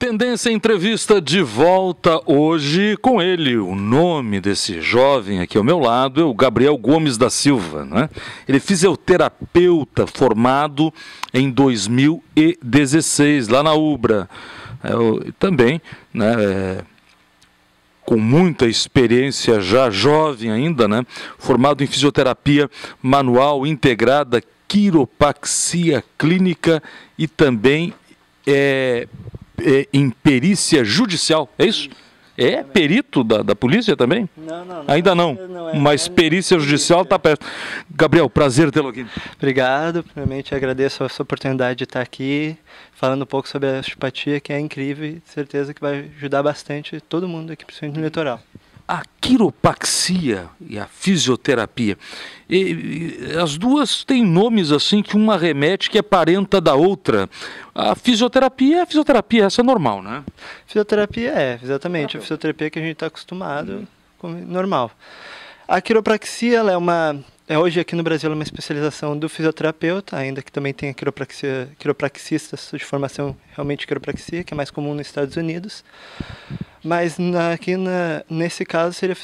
Tendência Entrevista de volta hoje com ele. O nome desse jovem aqui ao meu lado é o Gabriel Gomes da Silva, né? Ele é fisioterapeuta formado em 2016 lá na Ubra. Também, né, com muita experiência, já jovem ainda, né? Formado em fisioterapia manual integrada, quiropraxia clínica e também em perícia judicial, é isso? É perito da polícia também? Não. Ainda não, mas perícia judicial está perto. Gabriel, prazer tê-lo aqui. Obrigado, primeiramente agradeço a sua oportunidade de estar aqui, falando um pouco sobre a osteopatia, que é incrível e certeza que vai ajudar bastante todo mundo aqui, principalmente no litoral. A quiropraxia e a fisioterapia, as duas têm nomes assim que uma remete que é parenta da outra. A fisioterapia é a fisioterapia, essa é normal, né? Fisioterapia exatamente, a fisioterapia que a gente está acostumado com normal. A quiropraxia, ela hoje aqui no Brasil é uma especialização do fisioterapeuta, ainda que também tem a quiropraxistas de formação realmente quiropraxia, que é mais comum nos Estados Unidos. Mas nesse caso seria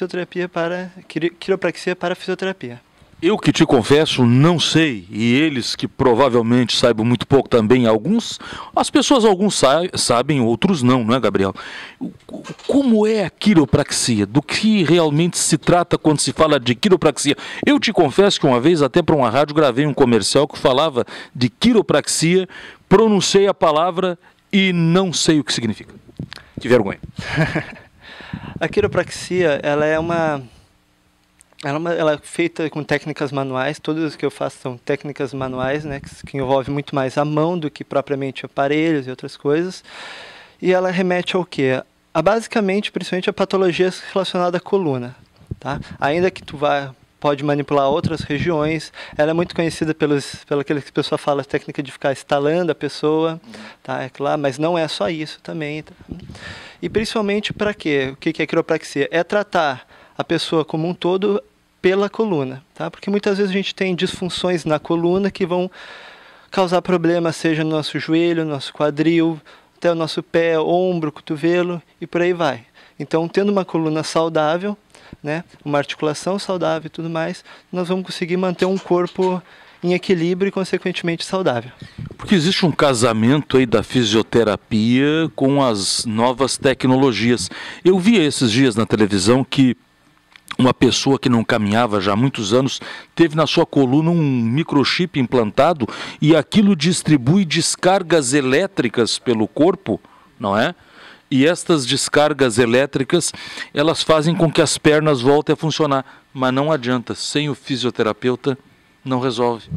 quiropraxia para fisioterapia. Eu que te confesso, não sei, e eles que provavelmente saibam muito pouco também, alguns sabem, outros não, né, Gabriel? Como é a quiropraxia? Do que realmente se trata quando se fala de quiropraxia? Eu te confesso que uma vez, até para uma rádio, gravei um comercial que falava de quiropraxia, pronunciei a palavra e não sei o que significa. Que vergonha. A quiropraxia, ela é feita com técnicas manuais, todas as que eu faço são técnicas manuais, né, que envolvem muito mais a mão do que propriamente aparelhos e outras coisas. E ela remete ao quê? Basicamente, principalmente a patologias relacionadas à coluna. Tá? Ainda que pode manipular outras regiões, ela é muito conhecida pelo aquilo que a pessoa fala, a técnica de ficar estalando a pessoa, tá? É claro, mas não é só isso também. Tá? E principalmente para quê? O que é quiropraxia? É tratar a pessoa como um todo pela coluna, tá? Porque muitas vezes a gente tem disfunções na coluna que vão causar problemas, seja no nosso joelho, no nosso quadril, até o nosso pé, ombro, cotovelo e por aí vai. Então, tendo uma coluna saudável, né, uma articulação saudável e tudo mais, nós vamos conseguir manter um corpo em equilíbrio e, consequentemente, saudável. Porque existe um casamento aí da fisioterapia com as novas tecnologias. Eu vi esses dias na televisão que uma pessoa que não caminhava já há muitos anos teve na sua coluna um microchip implantado e aquilo distribui descargas elétricas pelo corpo, não é? E estas descargas elétricas, elas fazem com que as pernas voltem a funcionar. Mas não adianta, sem o fisioterapeuta não resolve.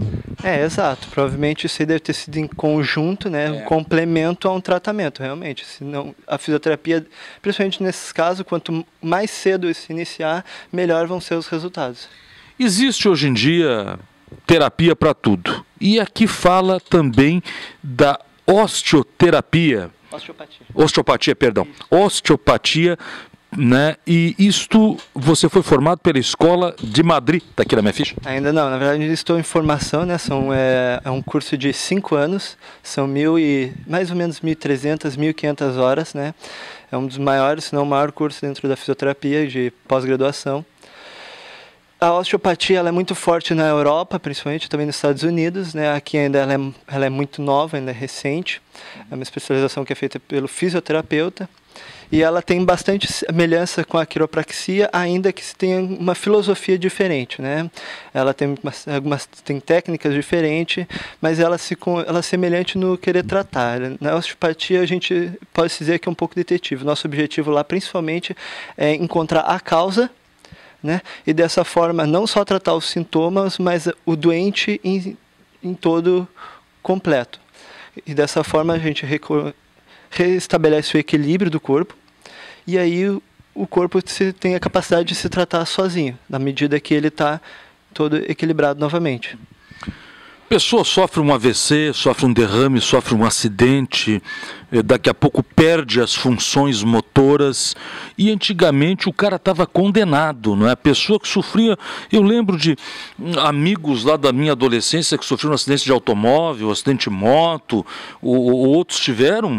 Exato. Provavelmente isso aí deve ter sido em conjunto, né? Um complemento a um tratamento, realmente. Senão, a fisioterapia, principalmente nesses casos, quanto mais cedo se iniciar, melhor vão ser os resultados. Existe hoje em dia terapia para tudo. E aqui fala também da osteoterapia. Osteopatia, né? E isto, você foi formado pela Escola de Madrid, está aqui na minha ficha? Ainda não, na verdade estou em formação, né? É um curso de 5 anos, são mais ou menos 1.300, 1.500 horas, né? É um dos maiores, se não o maior curso dentro da fisioterapia de pós-graduação. A osteopatia ela é muito forte na Europa, principalmente também nos Estados Unidos, né? Aqui ainda ela é muito nova, ainda é recente. É uma especialização que é feita pelo fisioterapeuta e ela tem bastante semelhança com a quiropraxia, ainda que se tenha uma filosofia diferente, né? Ela tem tem técnicas diferentes, mas ela é semelhante no querer tratar. Na osteopatia a gente pode dizer que é um pouco detetive. Nosso objetivo lá principalmente é encontrar a causa, né? E dessa forma não só tratar os sintomas, mas o doente em todo completo. E dessa forma a gente restabelece o equilíbrio do corpo e aí o corpo tem a capacidade de se tratar sozinho, na medida que ele está todo equilibrado novamente. Pessoa sofre um AVC, sofre um derrame, sofre um acidente, daqui a pouco perde as funções motoras, e antigamente o cara estava condenado, não é? A pessoa que sofria, eu lembro de amigos lá da minha adolescência que sofreram um acidente de automóvel, acidente de moto, outros tiveram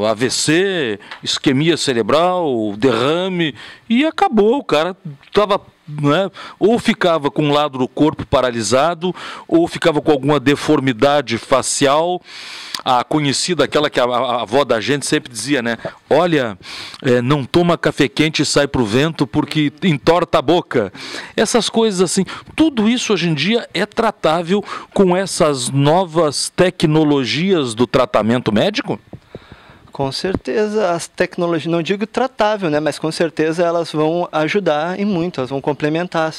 AVC, isquemia cerebral, derrame, e acabou, o cara estava... Não é? Ou ficava com um lado do corpo paralisado, ou ficava com alguma deformidade facial, a conhecida, aquela que a avó da gente sempre dizia, né? Olha, não toma café quente e sai pro vento porque entorta a boca. Essas coisas assim, tudo isso hoje em dia é tratável com essas novas tecnologias do tratamento médico? Com certeza, as tecnologias, não digo tratável, né, mas com certeza elas vão ajudar em muito, elas vão complementar,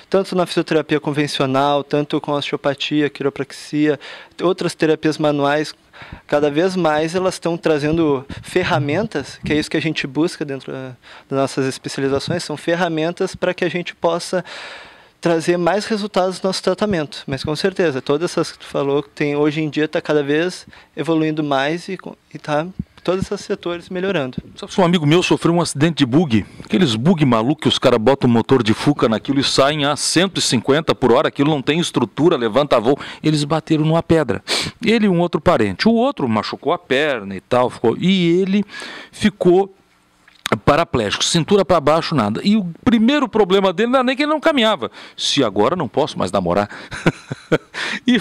tanto na fisioterapia convencional, tanto com osteopatia, quiropraxia, outras terapias manuais, cada vez mais elas estão trazendo ferramentas, que é isso que a gente busca dentro das nossas especializações, são ferramentas para que a gente possa trazer mais resultados no nosso tratamento. Mas com certeza, todas essas que tu falou, hoje em dia está cada vez evoluindo mais e está todos esses setores melhorando. Sabe, um amigo meu sofreu um acidente de bug, aqueles bug malucos que os caras botam um motor de Fuca naquilo e saem a 150 por hora, aquilo não tem estrutura, levanta voo, eles bateram numa pedra. Ele e um outro parente. O outro machucou a perna e tal, e ele ficou paraplégico, cintura para baixo, nada. E o primeiro problema dele não era nem que ele não caminhava. Se agora não posso mais namorar. e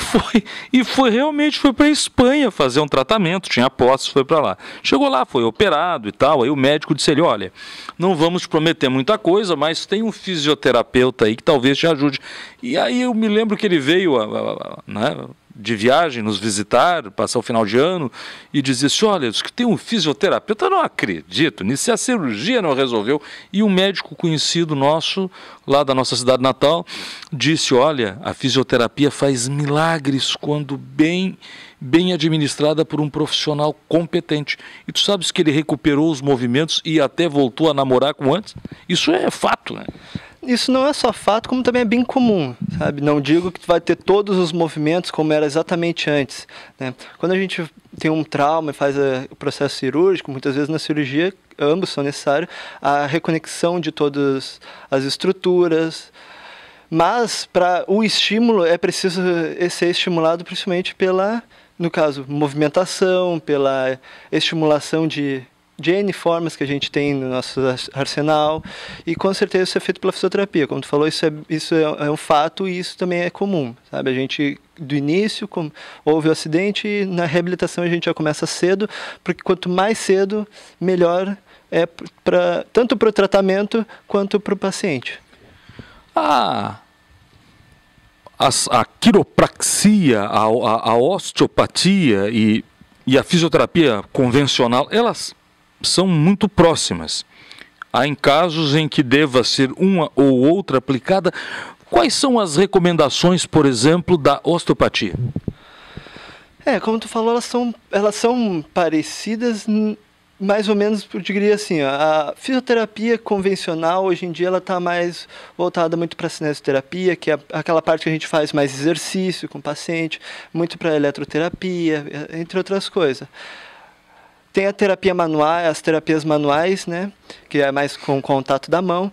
realmente foi para a Espanha fazer um tratamento, tinha postos, foi para lá. Chegou lá, foi operado e tal, aí o médico disse ele, olha, não vamos te prometer muita coisa, mas tem um fisioterapeuta aí que talvez te ajude. E aí eu me lembro que ele veio, né, de viagem, nos visitar, passar o final de ano, e dizia assim, olha, diz que tem um fisioterapeuta, eu não acredito nisso, se a cirurgia não resolveu. E um médico conhecido nosso, lá da nossa cidade natal, disse, olha, a fisioterapia faz milagres quando bem administrada por um profissional competente. E tu sabes que ele recuperou os movimentos e até voltou a namorar como antes? Isso é fato, né? Isso não é só fato, como também é bem comum, sabe? Não digo que tu vai ter todos os movimentos como era exatamente antes, né? Quando a gente tem um trauma e faz o processo cirúrgico, muitas vezes na cirurgia, ambos são necessários, a reconexão de todas as estruturas, mas para o estímulo é preciso ser estimulado principalmente pela, no caso, movimentação, pela estimulação de N formas que a gente tem no nosso arsenal, e com certeza isso é feito pela fisioterapia. Como tu falou, isso é um fato e isso também é comum, sabe? A gente, do início, houve o acidente e na reabilitação a gente já começa cedo, porque quanto mais cedo, melhor é tanto para o tratamento quanto para o paciente. A quiropraxia, a osteopatia e a fisioterapia convencional, elas são muito próximas. Há em casos em que deva ser uma ou outra aplicada. Quais são as recomendações, por exemplo, da osteopatia? Como tu falou, elas são parecidas, mais ou menos, eu diria assim, a fisioterapia convencional, hoje em dia, ela está mais voltada muito para a cinesioterapia, que é aquela parte que a gente faz mais exercício com o paciente, muito para a eletroterapia, entre outras coisas. Tem a terapia manual, as terapias manuais, né, que é mais com o contato da mão.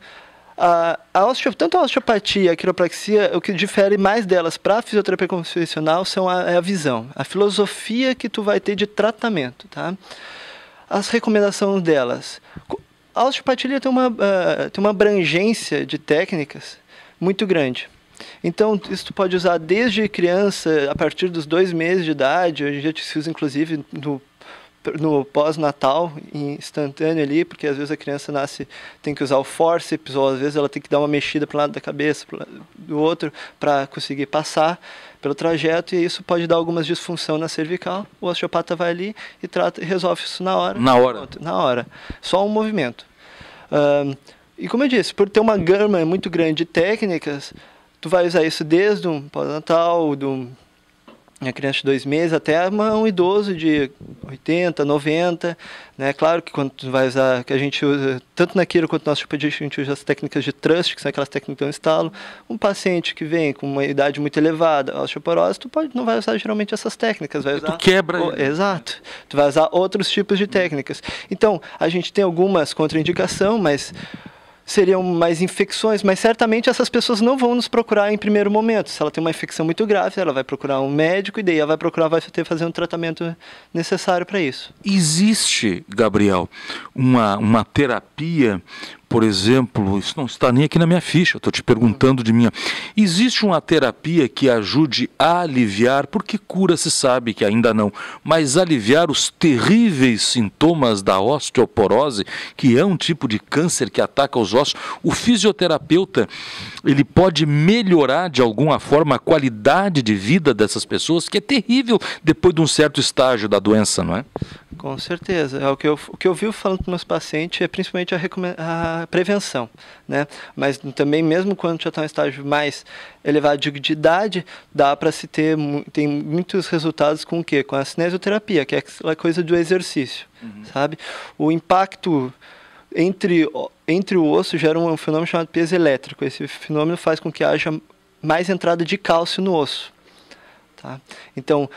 Tanto a osteopatia e a quiropraxia, o que difere mais delas para a fisioterapia convencional é a visão, a filosofia que tu vai ter de tratamento, tá? As recomendações delas. A osteopatia tem uma abrangência de técnicas muito grande. Então, isso tu pode usar desde criança, a partir dos 2 meses de idade, hoje em dia se usa inclusive no pós-natal, instantâneo ali, porque às vezes a criança nasce, tem que usar o fórceps, ou às vezes ela tem que dar uma mexida para o lado da cabeça, para o lado do outro, para conseguir passar pelo trajeto, e isso pode dar algumas disfunções na cervical. O osteopata vai ali e trata e resolve isso na hora. Na hora. Só um movimento. E como eu disse, por ter uma gama muito grande de técnicas, tu vai usar isso desde um pós-natal, A criança de 2 meses até um idoso de 80, 90, né? Claro que quando tu vai usar, que a gente usa, tanto na Quiro quanto no Osteopatia, a gente usa as técnicas de thrust, que são aquelas técnicas de instalo. Um paciente que vem com uma idade muito elevada, a osteoporose, não vai usar geralmente essas técnicas, vai usar... Tu quebra... Exato. Tu vai usar outros tipos de técnicas. Então, a gente tem algumas contraindicações, mas... seriam mais infecções, mas certamente essas pessoas não vão nos procurar em primeiro momento. Se ela tem uma infecção muito grave, ela vai procurar um médico e daí ela vai ter que fazer um tratamento necessário para isso. Existe, Gabriel, uma terapia, por exemplo, isso não está nem aqui na minha ficha, eu estou te perguntando de minha. Existe uma terapia que ajude a aliviar, porque cura se sabe que ainda não, mas aliviar os terríveis sintomas da osteoporose, que é um tipo de câncer que ataca os ossos? O fisioterapeuta, ele pode melhorar de alguma forma a qualidade de vida dessas pessoas, que é terrível depois de um certo estágio da doença, não é? Com certeza. É o que eu vivo falando para meus pacientes é principalmente a prevenção, né? Mas também, mesmo quando já está em um estágio mais elevado de idade, dá para se tem muitos resultados com o quê? Com a cinesioterapia, que é aquela coisa do exercício, sabe? O impacto entre o osso gera um fenômeno chamado peso elétrico. Esse fenômeno faz com que haja mais entrada de cálcio no osso, tá? Então,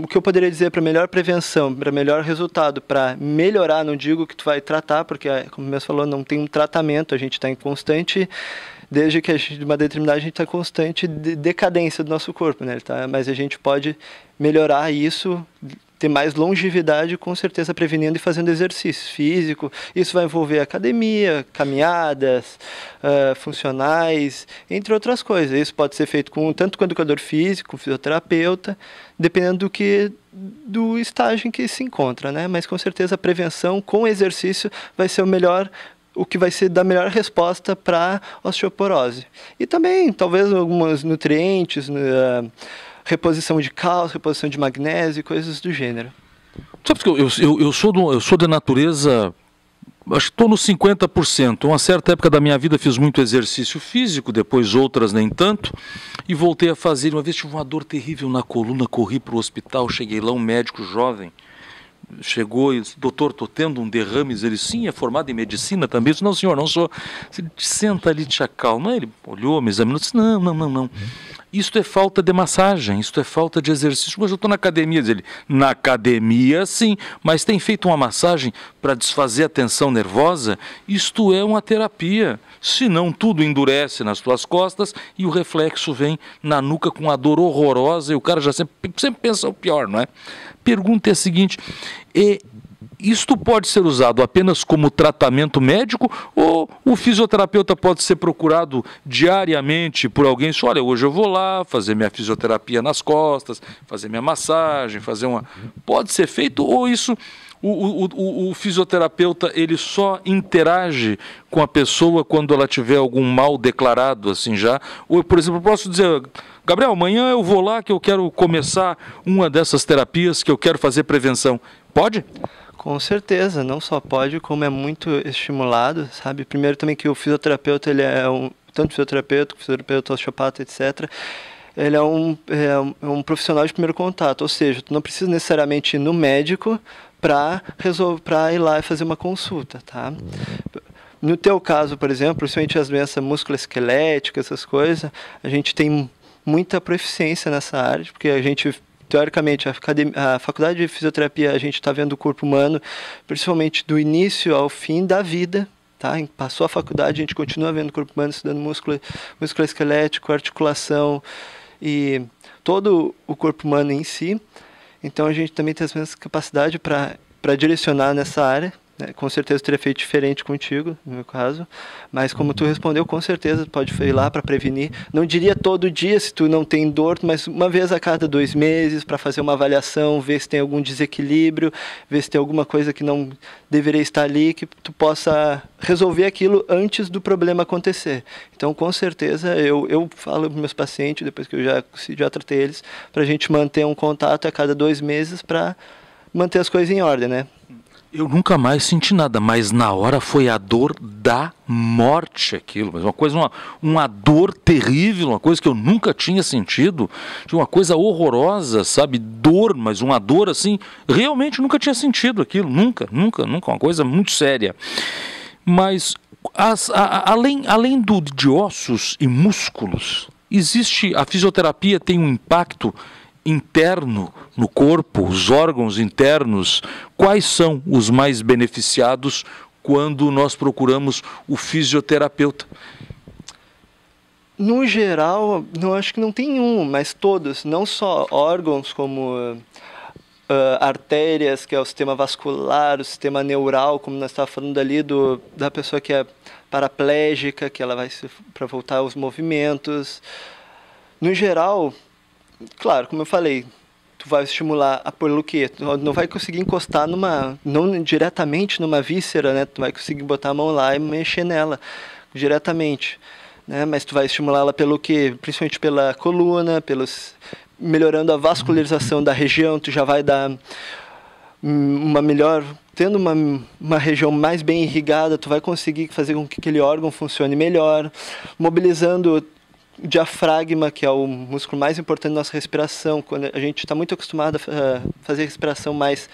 o que eu poderia dizer para melhor prevenção, para melhor resultado, para melhorar, não digo que tu vai tratar, porque, como mesmo falou, não tem um tratamento, a gente está em constante, desde que de uma determinada a gente está em constante decadência do nosso corpo, né? Mas a gente pode melhorar isso, ter mais longevidade, com certeza prevenindo e fazendo exercício físico. Isso vai envolver academia, caminhadas, funcionais, entre outras coisas. Isso pode ser feito tanto com educador físico, com fisioterapeuta, dependendo do estágio em que se encontra, né? Mas com certeza a prevenção com exercício vai ser o que vai ser da melhor resposta para osteoporose. E também, talvez, alguns nutrientes, reposição de cálcio, reposição de magnésio, coisas do gênero. Sabe que eu sou de natureza, acho que estou nos 50%. Uma certa época da minha vida fiz muito exercício físico, depois outras nem tanto, e voltei a fazer. Uma vez tive uma dor terrível na coluna, corri para o hospital, cheguei lá, um médico jovem chegou e disse: doutor, estou tendo um derrame. Ele: sim, é formado em medicina também. Eu disse: não, senhor, não sou. Ele: senta ali, te acalma. Ele olhou, me examinou e disse: não. Isto é falta de massagem, isto é falta de exercício. Mas eu estou na academia. Ele: na academia, sim, mas tem feito uma massagem para desfazer a tensão nervosa? Isto é uma terapia. Senão tudo endurece nas tuas costas e o reflexo vem na nuca com a dor horrorosa e o cara já sempre pensa o pior, não é? Pergunta é a seguinte: isto pode ser usado apenas como tratamento médico ou o fisioterapeuta pode ser procurado diariamente por alguém? Olha, hoje eu vou lá fazer minha fisioterapia nas costas, fazer minha massagem, Pode ser feito ou isso... O fisioterapeuta, ele só interage com a pessoa quando ela tiver algum mal declarado, assim já? Ou, por exemplo, eu posso dizer: Gabriel, amanhã eu vou lá que eu quero começar uma dessas terapias, que eu quero fazer prevenção. Pode? Com certeza, não só pode, como é muito estimulado, sabe? Primeiro também que o fisioterapeuta, ele é tanto fisioterapeuta, osteopata, etc., ele é um profissional de primeiro contato, ou seja, tu não precisa necessariamente ir no médico para ir lá e fazer uma consulta, tá? No teu caso, por exemplo, principalmente as doenças musculoesqueléticas, essas coisas, a gente tem muita proficiência nessa área, porque a gente, teoricamente, a faculdade de fisioterapia, a gente está vendo o corpo humano, principalmente do início ao fim da vida, tá? Passou a faculdade, a gente continua vendo o corpo humano, estudando músculo esquelético, articulação e todo o corpo humano em si. Então a gente também tem as mesmas capacidades para direcionar nessa área, né? Com certeza teria feito diferente contigo, no meu caso, mas como tu respondeu, com certeza pode ir lá para prevenir. Não diria todo dia se tu não tem dor, mas uma vez a cada 2 meses para fazer uma avaliação, ver se tem algum desequilíbrio, ver se tem alguma coisa que não deveria estar ali, que tu possa resolver aquilo antes do problema acontecer. Então, com certeza, eu falo para meus pacientes, depois que eu já tratei eles, para a gente manter um contato a cada 2 meses para manter as coisas em ordem, né? Eu nunca mais senti nada, mas na hora foi a dor da morte aquilo, mas uma dor terrível, uma coisa que eu nunca tinha sentido, uma coisa horrorosa, sabe, dor, mas uma dor assim, realmente nunca tinha sentido aquilo, nunca, uma coisa muito séria. Mas além de ossos e músculos, a fisioterapia tem um impacto interno no corpo, os órgãos internos. Quais são os mais beneficiados quando nós procuramos o fisioterapeuta? No geral, não acho que não tem um, mas todos, não só órgãos como artérias, que é o sistema vascular, o sistema neural, como nós estávamos falando ali da pessoa que é paraplégica, que ela vai para voltar aos movimentos. No geral, claro, como eu falei, tu vai estimular pelo quê? Tu não vai conseguir encostar não diretamente numa víscera, né? Tu vai conseguir botar a mão lá e mexer nela diretamente, né? Mas tu vai estimular ela pelo quê? Principalmente pela coluna, melhorando a vascularização da região, tu já vai dar tendo uma região mais bem irrigada, tu vai conseguir fazer com que aquele órgão funcione melhor, mobilizando o diafragma, que é o músculo mais importante da nossa respiração. Quando a gente está muito acostumado a fazer a respiração mais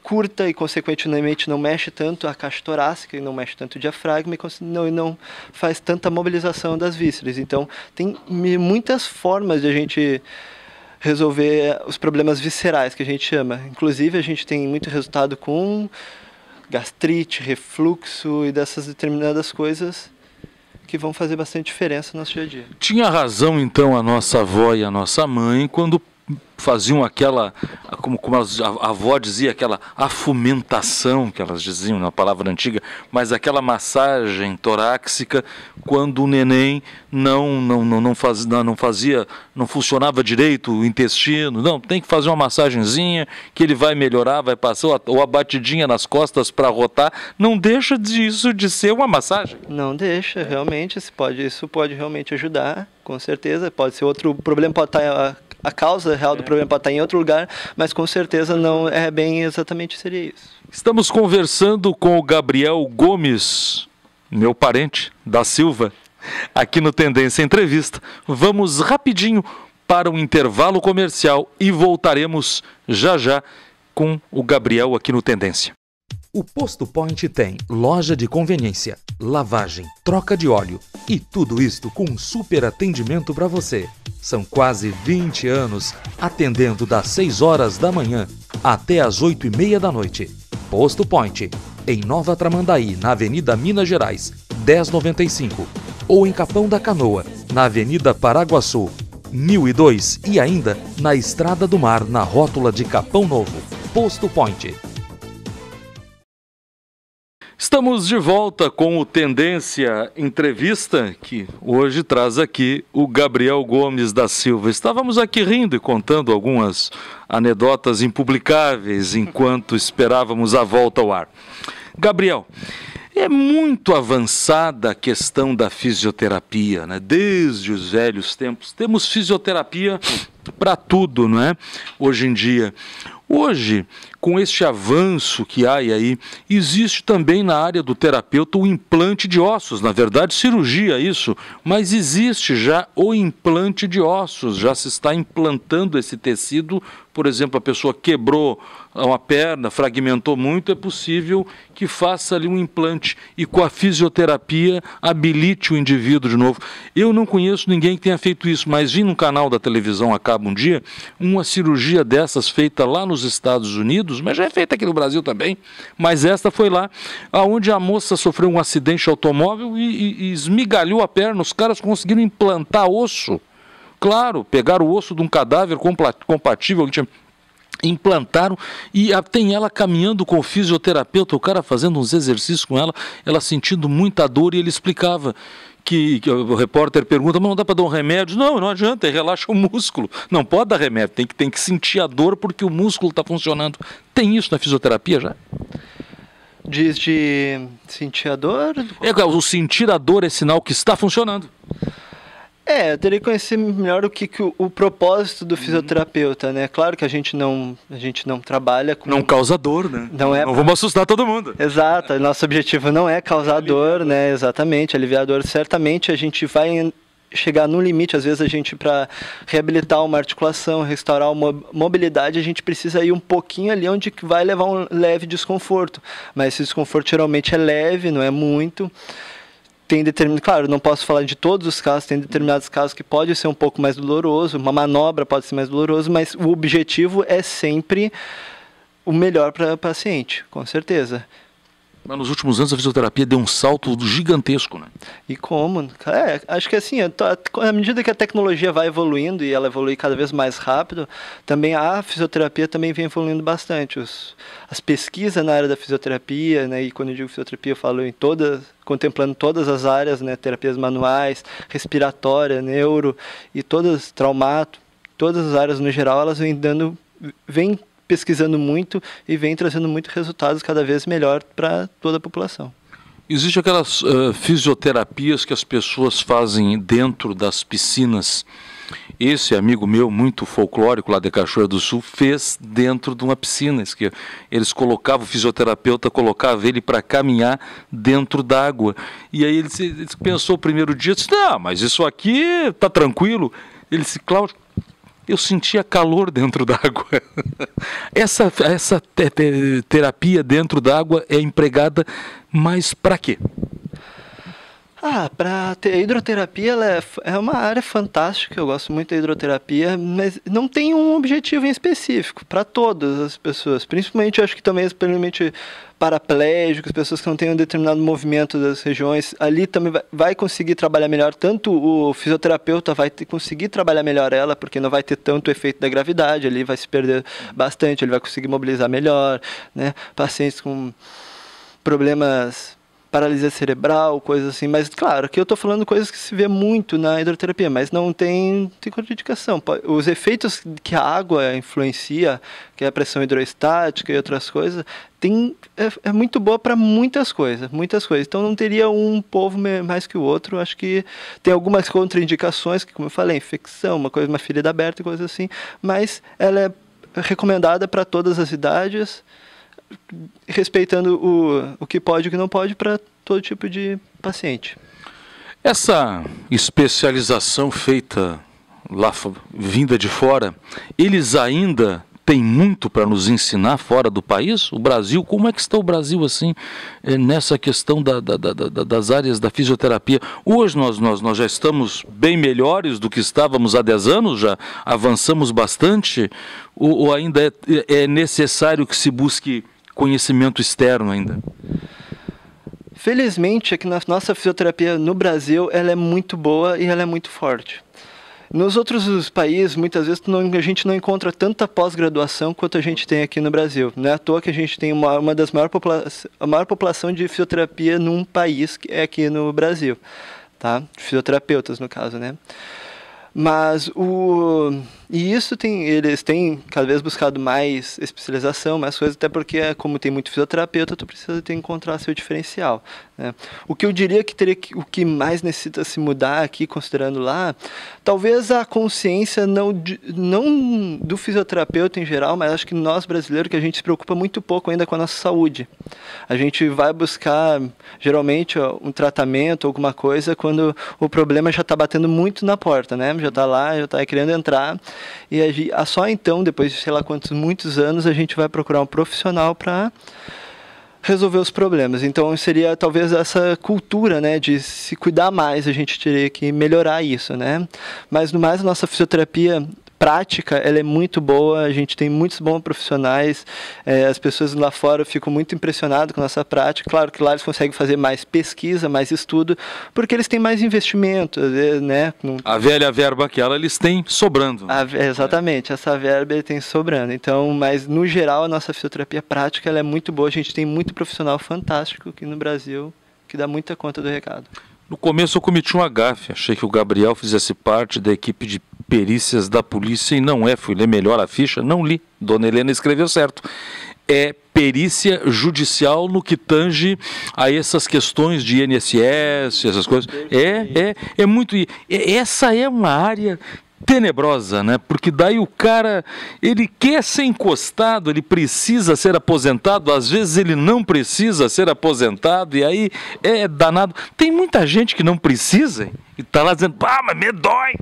curta e, consequentemente, não mexe tanto a caixa torácica e não mexe tanto o diafragma e não faz tanta mobilização das vísceras. Então, tem muitas formas de a gente resolver os problemas viscerais, que a gente chama. Inclusive, a gente tem muito resultado com gastrite, refluxo e dessas determinadas coisas que vão fazer bastante diferença no nosso dia a dia. Tinha razão, então, a nossa avó e a nossa mãe quando faziam aquela, como a avó dizia, aquela afumentação, que elas diziam na palavra antiga, mas aquela massagem torácica quando o neném não funcionava direito o intestino. Não, tem que fazer uma massagenzinha que ele vai melhorar, vai passar, ou a batidinha nas costas para rotar. Não deixa disso de ser uma massagem. Não deixa, realmente, isso pode realmente ajudar, com certeza. Pode ser outro problema, pode estar a causa real do problema pode estar em outro lugar, mas com certeza não é bem exatamente seria isso. Estamos conversando com o Gabriel Gomes, meu parente, da Silva, aqui no Tendência Entrevista. Vamos rapidinho para um intervalo comercial e voltaremos já com o Gabriel aqui no Tendência. O Posto Point tem loja de conveniência, lavagem, troca de óleo e tudo isto com um super atendimento para você. São quase 20 anos atendendo das 6 horas da manhã até as 8h30 da noite. Posto Point, em Nova Tramandaí, na Avenida Minas Gerais, 1095. Ou em Capão da Canoa, na Avenida Paraguaçu, 1002 e ainda na Estrada do Mar, na rótula de Capão Novo. Posto Point. Estamos de volta com o Tendência Entrevista, que hoje traz aqui o Gabriel Gomes da Silva. Estávamos aqui rindo e contando algumas anedotas impublicáveis enquanto esperávamos a volta ao ar. Gabriel, é muito avançada a questão da fisioterapia, né? Desde os velhos tempos. Temos fisioterapia para tudo, não é? Hoje em dia. Hoje, com este avanço que há aí, existe também na área do terapeuta o implante de ossos. Na verdade, cirurgia isso, mas existe já o implante de ossos. Já se está implantando esse tecido. Por exemplo, a pessoa quebrou uma perna, fragmentou muito, é possível que faça ali um implante e com a fisioterapia habilite o indivíduo de novo. Eu não conheço ninguém que tenha feito isso, mas vi num canal da televisão acaba um dia uma cirurgia dessas feita lá nos Estados Unidos, mas já é feita aqui no Brasil também, mas esta foi lá, onde a moça sofreu um acidente automóvel e esmigalhou a perna. Os caras conseguiram implantar osso. Claro, pegaram o osso de um cadáver compatível, implantaram e tem ela caminhando com o fisioterapeuta, o cara fazendo uns exercícios com ela sentindo muita dor, e ele explicava que o repórter pergunta, mas não dá para dar um remédio? Não adianta, relaxa o músculo. Não pode dar remédio, tem que sentir a dor porque o músculo está funcionando. Tem isso na fisioterapia já? Diz de sentir a dor? O sentir a dor é sinal que está funcionando. Eu teria que conhecer melhor o propósito do fisioterapeuta, né? Claro que a gente não trabalha com... Não causa dor, né? Não vamos assustar todo mundo. Exato, nosso objetivo não é causar dor, né? Exatamente, aliviar dor. Certamente a gente vai chegar no limite, às vezes a gente, para reabilitar uma articulação, restaurar uma mobilidade, a gente precisa ir um pouquinho ali onde vai levar um leve desconforto. Mas esse desconforto geralmente é leve, não é muito. Claro, não posso falar de todos os casos, tem determinados casos que pode ser um pouco mais doloroso, uma manobra pode ser mais doloroso, mas o objetivo é sempre o melhor para o paciente, com certeza. Mas nos últimos anos a fisioterapia deu um salto gigantesco, né? E como? Acho que assim, à medida que a tecnologia vai evoluindo e ela evolui cada vez mais rápido, também a fisioterapia também vem evoluindo bastante. As pesquisas na área da fisioterapia, né, e quando eu digo fisioterapia eu falo contemplando todas as áreas, né, terapias manuais, respiratória, neuro e traumato, todas as áreas no geral, elas vêm pesquisando muito e vem trazendo muitos resultados cada vez melhor para toda a população. Existem aquelas fisioterapias que as pessoas fazem dentro das piscinas. Esse amigo meu, muito folclórico lá de Cachoeira do Sul, fez dentro de uma piscina. O fisioterapeuta colocava ele para caminhar dentro d'água. E aí ele pensou o primeiro dia, disse, não, mas isso aqui está tranquilo. Ele disse, Cláudio, eu sentia calor dentro d'água. Essa terapia dentro d'água é empregada, mas para quê? A hidroterapia ela é uma área fantástica, eu gosto muito da hidroterapia, mas não tem um objetivo em específico para todas as pessoas, principalmente acho que também experimente paraplégicos, pessoas que não têm um determinado movimento das regiões, ali também vai conseguir trabalhar melhor, tanto o fisioterapeuta vai conseguir trabalhar melhor ela, porque não vai ter tanto efeito da gravidade, ali vai se perder bastante, ele vai conseguir mobilizar melhor, né? Pacientes com problemas, paralisia cerebral, coisas assim, mas claro, aqui eu estou falando coisas que se vê muito na hidroterapia, mas não tem contraindicação. Os efeitos que a água influencia, que é a pressão hidroestática e outras coisas, é muito boa para muitas coisas. Então não teria um povo mais que o outro. Acho que tem algumas contraindicações, que como eu falei, infecção, uma ferida aberta e coisas assim, mas ela é recomendada para todas as idades, respeitando o que pode e o que não pode para todo tipo de paciente. Essa especialização feita lá, vinda de fora, eles ainda têm muito para nos ensinar fora do país? O Brasil, como é que está o Brasil assim, nessa questão das áreas da fisioterapia? Hoje nós já estamos bem melhores do que estávamos há 10 anos, já avançamos bastante, ou ainda é necessário que se busque conhecimento externo ainda? Felizmente, é que na nossa fisioterapia no Brasil, ela é muito boa e ela é muito forte. Nos outros países, muitas vezes, a gente não encontra tanta pós-graduação quanto a gente tem aqui no Brasil. Não é à toa que a gente tem uma das a maior população de fisioterapia num país, que é aqui no Brasil. Tá? Fisioterapeutas, no caso, né? Mas eles têm cada vez buscado mais especialização, mais coisas, até porque, como tem muito fisioterapeuta, tu precisa encontrar seu diferencial, né? O que eu diria o que mais necessita se mudar aqui, considerando lá, talvez a consciência não do fisioterapeuta em geral, mas acho que nós brasileiros, que a gente se preocupa muito pouco ainda com a nossa saúde. A gente vai buscar, geralmente, um tratamento, alguma coisa, quando o problema já está batendo muito na porta, né? Já está lá, já está querendo entrar, e só então, depois de sei lá muitos anos, a gente vai procurar um profissional para resolver os problemas. Então seria talvez essa cultura, né, de se cuidar mais, a gente teria que melhorar isso, né? Mas no mais, a nossa fisioterapia prática, ela é muito boa, a gente tem muitos bons profissionais, as pessoas lá fora ficam muito impressionadas com a nossa prática. Claro que lá eles conseguem fazer mais pesquisa, mais estudo, porque eles têm mais investimento, né? A velha verba aquela eles têm sobrando. Exatamente, essa verba tem sobrando. Então, mas no geral a nossa fisioterapia prática ela é muito boa, a gente tem muito profissional fantástico aqui no Brasil, que dá muita conta do recado. No começo eu cometi um agafe, achei que o Gabriel fizesse parte da equipe de perícias da polícia e não é, fui ler melhor a ficha, não li, Dona Helena escreveu certo. é perícia judicial no que tange a essas questões de INSS, essas coisas. É muito. Essa é uma área tenebrosa, né? Porque daí o cara, ele quer ser encostado, ele precisa ser aposentado, às vezes ele não precisa ser aposentado, e aí é danado. Tem muita gente que não precisa e tá lá dizendo, mas me dói.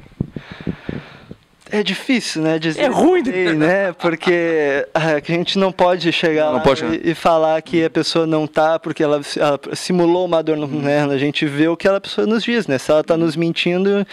É difícil, né? Dizer, é ruim, né? Porque a gente não pode chegar lá e falar que a pessoa não tá porque ela simulou uma dor, né? A gente vê o que a pessoa nos diz, né? Se ela tá nos mentindo,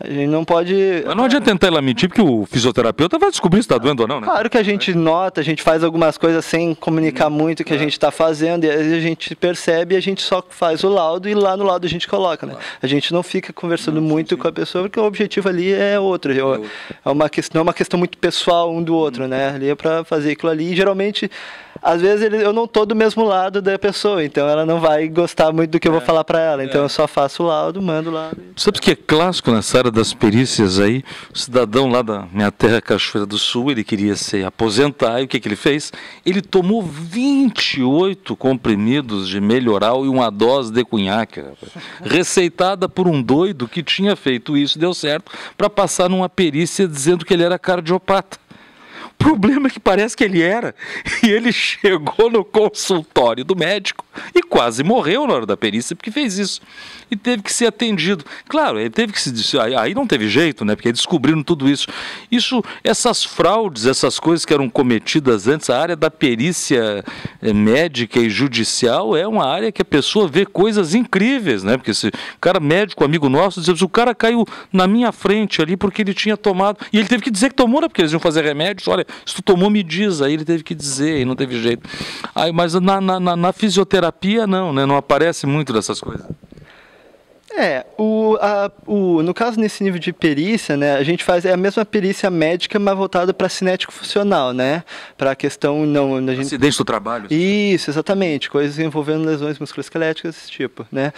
a gente não pode... Mas não adianta tentar ela mentir, porque o fisioterapeuta vai descobrir se está doendo ou não, né? Claro que a gente nota, a gente faz algumas coisas sem comunicar muito o que a gente está fazendo, e aí a gente percebe e a gente só faz o laudo, e lá no laudo a gente coloca, né? A gente não fica conversando muito com a pessoa, porque o objetivo ali é outro. É uma questão muito pessoal um do outro, né? Ali é para fazer aquilo ali, e geralmente... Às vezes eu não tô do mesmo lado da pessoa, então ela não vai gostar muito do que eu vou falar para ela. Então eu só faço o laudo, mando o laudo. Sabe o que é clássico nessa área das perícias aí? O cidadão lá da minha terra, Cachoeira do Sul, ele queria se aposentar, e o que ele fez? Ele tomou 28 comprimidos de melhoral e uma dose de cunhaque, receitada por um doido que tinha feito isso, deu certo, para passar numa perícia dizendo que ele era cardiopata. O problema é que parece que ele era, e ele chegou no consultório do médico e quase morreu na hora da perícia porque fez isso. E teve que ser atendido. Claro, ele teve que se... Aí não teve jeito, né? Porque descobriram tudo isso. Essas fraudes, essas coisas que eram cometidas antes, a área da perícia médica e judicial é uma área que a pessoa vê coisas incríveis, né? Porque esse cara médico, amigo nosso, dizia, o cara caiu na minha frente ali porque ele tinha tomado... E ele teve que dizer que tomou, né? Porque eles iam fazer remédios. Olha, se tu tomou, me diz. Aí ele teve que dizer, e não teve jeito. Mas na fisioterapia, não, né? Não aparece muito dessas coisas. No caso, nesse nível de perícia, né, a gente faz a mesma perícia médica, mas voltada para cinético funcional, né? Para a questão acidente do trabalho. Isso, exatamente, coisas envolvendo lesões musculoesqueléticas desse tipo, né?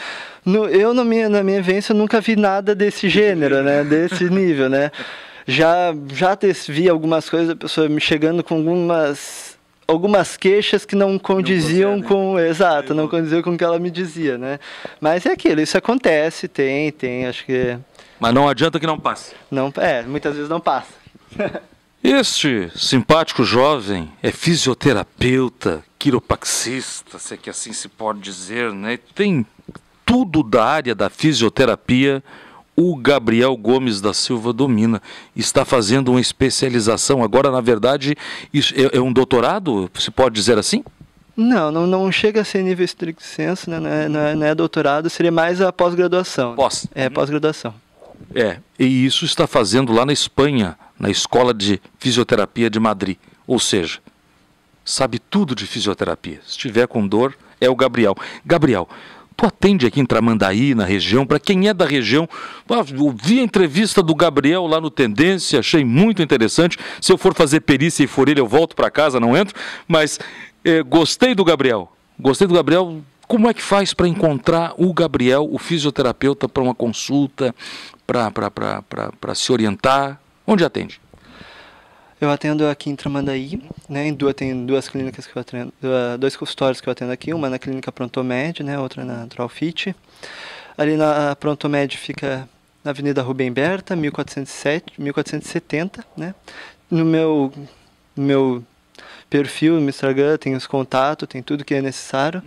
Na minha vivência, eu nunca vi nada desse gênero, né? Desse nível, né? Já vi algumas coisas, a pessoa me chegando com algumas queixas que não condiziam não condiziam com o que ela me dizia, né? Mas é aquilo, isso acontece, tem, acho que... Mas não adianta que não passe. Muitas vezes não passa. Este simpático jovem é fisioterapeuta, quiropraxista, se é que assim se pode dizer, né? Tem tudo da área da fisioterapia. O Gabriel Gomes da Silva domina, está fazendo uma especialização. Agora, na verdade, isso é um doutorado, se pode dizer assim? Não chega a ser nível stricto sensu, né? Não é doutorado, seria mais a pós-graduação. Pós-graduação. E isso está fazendo lá na Espanha, na Escola de Fisioterapia de Madrid. Ou seja, sabe tudo de fisioterapia. Se estiver com dor, é o Gabriel. Gabriel, tu atende aqui em Tramandaí, na região, para quem é da região. Eu vi a entrevista do Gabriel lá no Tendência, achei muito interessante. Se eu for fazer perícia e for ele, eu volto para casa, não entro. Mas gostei do Gabriel. Como é que faz para encontrar o Gabriel, o fisioterapeuta, para uma consulta, para se orientar? Onde atende? Eu atendo aqui em Tramandaí, né? Tem duas clínicas que eu atendo, dois consultórios que eu atendo aqui, uma na clínica Prontomed, né? Outra na Tralfit. Ali na Prontomed fica na Avenida Rubem Berta, 1470, né? No meu perfil no Instagram tem os contatos, tem tudo que é necessário.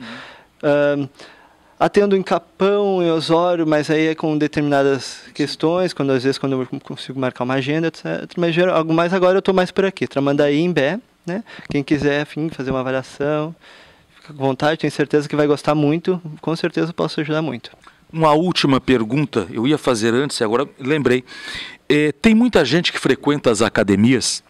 Atendo em Capão, em Osório, mas aí é com determinadas questões, às vezes quando eu consigo marcar uma agenda, etc. Mas agora eu estou mais por aqui, Tramandaí, em Bé, né? Quem quiser, enfim, fazer uma avaliação, fica com vontade, tenho certeza que vai gostar muito, com certeza eu posso ajudar muito. Uma última pergunta, eu ia fazer antes e agora lembrei. Tem muita gente que frequenta as academias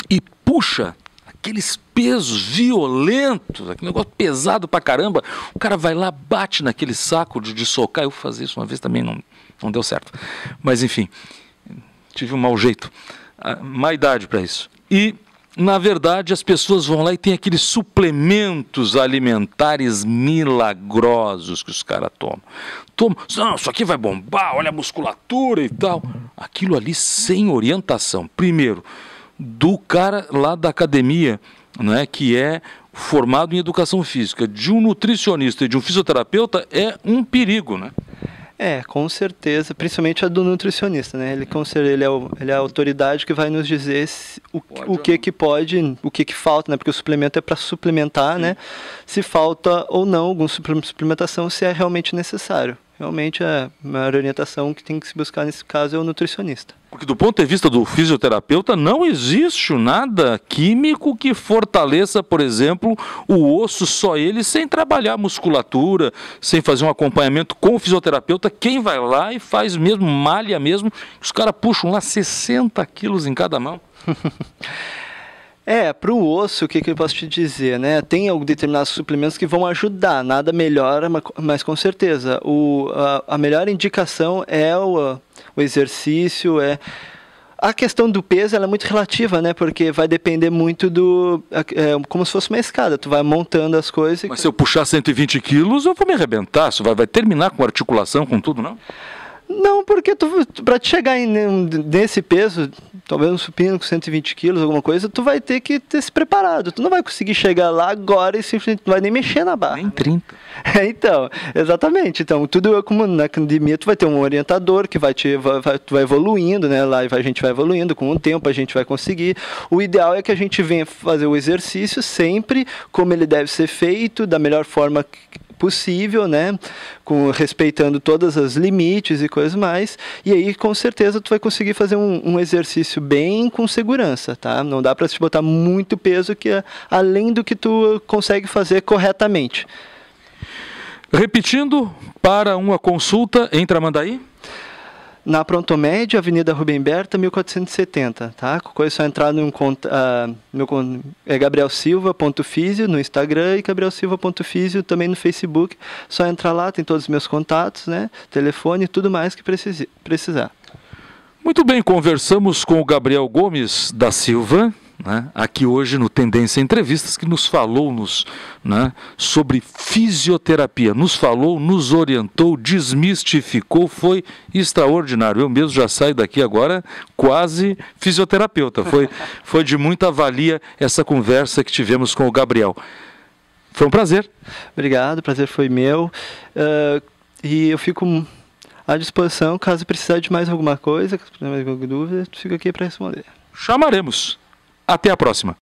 e puxa aqueles pesos violentos, aquele negócio pesado pra caramba, o cara vai lá, bate naquele saco de socar. Eu fazia isso uma vez também, não deu certo. Mas enfim, tive um mau jeito, má idade para isso. E, na verdade, as pessoas vão lá e tem aqueles suplementos alimentares milagrosos que os caras tomam. Não, isso aqui vai bombar, olha a musculatura e tal. Aquilo ali sem orientação. Primeiro, do cara lá da academia, não é, que é formado em educação física, de um nutricionista e de um fisioterapeuta é um perigo, né? Com certeza, principalmente a do nutricionista, né? Ele é a autoridade que vai nos dizer o que pode, o que falta, né? Porque o suplemento é para suplementar, né? Se falta ou não alguma suplementação, se é realmente necessário. Realmente a maior orientação que tem que se buscar nesse caso é o nutricionista. Porque do ponto de vista do fisioterapeuta não existe nada químico que fortaleça, por exemplo, o osso só ele, sem trabalhar a musculatura, sem fazer um acompanhamento com o fisioterapeuta. Quem vai lá e faz mesmo, malha mesmo, os caras puxam lá 60 quilos em cada mão. Para o osso, o que eu posso te dizer, né? Tem determinados suplementos que vão ajudar, nada melhora, mas com certeza a melhor indicação é o exercício, a questão do peso ela é muito relativa, né? Porque vai depender muito como se fosse uma escada, tu vai montando as coisas. Mas se eu puxar 120 quilos, eu vou me arrebentar, isso vai terminar com articulação, com tudo, não? Não, porque para te chegar nesse peso, talvez um supino com 120 quilos, alguma coisa, tu vai ter que ter se preparado. Tu não vai conseguir chegar lá agora e simplesmente não vai nem mexer na barra. Nem 30. Então, exatamente. Então, tudo como na academia, tu vai ter um orientador que tu vai evoluindo, né? Lá a gente vai evoluindo, com o tempo a gente vai conseguir. O ideal é que a gente venha fazer o exercício sempre como ele deve ser feito, da melhor forma possível, né, respeitando todos os limites e coisas mais, e aí com certeza tu vai conseguir fazer um exercício bem com segurança, tá? Não dá para te botar muito peso que é além do que tu consegue fazer corretamente. Repetindo, para uma consulta em Tramandaí? Na Prontomed, Avenida Rubem Berta, 1470, tá? É só entrar no gabrielsilva.fisio no Instagram e gabrielsilva.fisio também no Facebook. Só entrar lá, tem todos os meus contatos, né? Telefone, tudo mais que precisar. Muito bem, conversamos com o Gabriel Gomes da Silva, né, aqui hoje no Tendência Entrevistas, que nos falou né, sobre fisioterapia, nos orientou, desmistificou, foi extraordinário. Eu mesmo já saio daqui agora quase fisioterapeuta. Foi de muita valia essa conversa que tivemos com o Gabriel. Foi um prazer. Obrigado, o prazer foi meu. E eu fico à disposição, caso precisar de mais alguma coisa, mais alguma dúvida, fico aqui para responder. Chamaremos. Até a próxima.